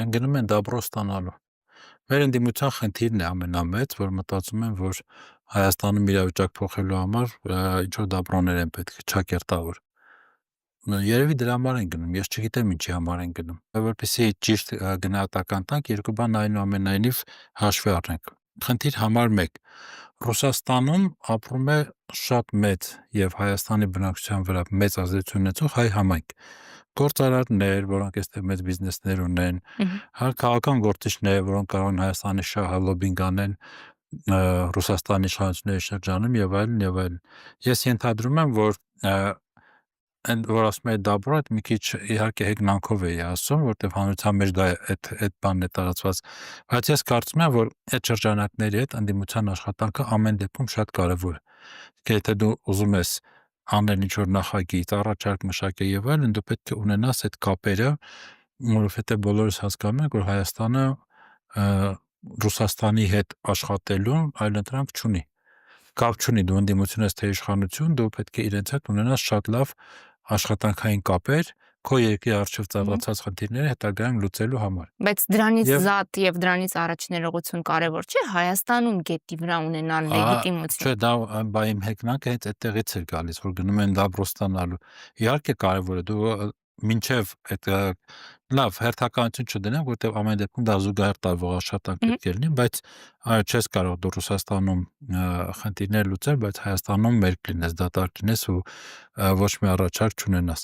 Գնում են դաբրո ստանալու։ Մեր ընդդիմության խնդիրն է ամենամեծ, որ մտածում են, որ Հայաստանում իրավիճակ փոխելու համար ինչ-որ դաբրոներ են պետք, ճակերտավոր։ Երևի դրա համար են գնում, ես չգիտեմ ինչի համար են գնում։ Որպեսզի ճիշտ գնահատական տանք, երկու բան այնուամենայնիվ հաշվի առնենք։ Խնդիր համար 1. Ռուսաստանում ապրում է շատ մեծ եւ Հայաստանի բնակչության վրա մեծ ազդեցություն ունեցող հայ համայնք։ Գործարարներ, որոնք այստեղ մեծ բիզնեսներ ունեն, քաղաքական գործիչներ, որոնք կարող են Հայաստանի շահը լոբինգ անեն Ռուսաստանի իշխանությունների շրջանում եւ այլն եւ այլն։ Ես ենթադրում եմ, որ այն որ ասում է դաբրո, այդ մի քիչ իհարկե հեգնանքով էի ասում, որտեղ հանրության մեջ դա այդ բանն է տարածված, բայց ես կարծում եմ, որ այդ շրջանակների հետ ընդդիմության աշխատանքը ամեն դեպքում շատ կարևոր է։ Եթե դու ուզում ես անել ինչ-որ նախագիծ, առաջարկ մշակել եւ այլն, դու պետք է ունենաս այդ կապերը, որովհետեւ բոլորս հասկանում ենք, որ Հայաստանը Ռուսաստանի հետ աշխատելու այլընտրանք չունի։ Կապ չունի, դու ընդդիմություն ես թե իշխանություն, դու պետք է իրենց հետ ունենաս շատ լավ աշխատանքային կապեր քո երկրի առջև ծառացած խնդիրները հետագայում լուծելու համար։ Բայց դրանից զատ եւ դրանից առաջ ներողություն կարևոր չէ Հայաստանում գետի վրա ունենալ լեգիտիմություն։ Չէ, դա բայիմ հեգնանքը հենց այդտեղից է գալիս, որ գնում են դաբրո ստանալու։ Իհարկե կարևոր է, դու մինչև այդ լավ հերթականություն չդնեմ, որտեղ ամեն դեպքում դա զուգահեռ տարվող աշխատանք պետք է լինի, բայց չես կարող դու Ռուսաստանում խնդիրներ լուծել, բայց Հայաստանում մերկ լինես, դատարկ լինես ու ոչ մի առաջարկ չունենաս։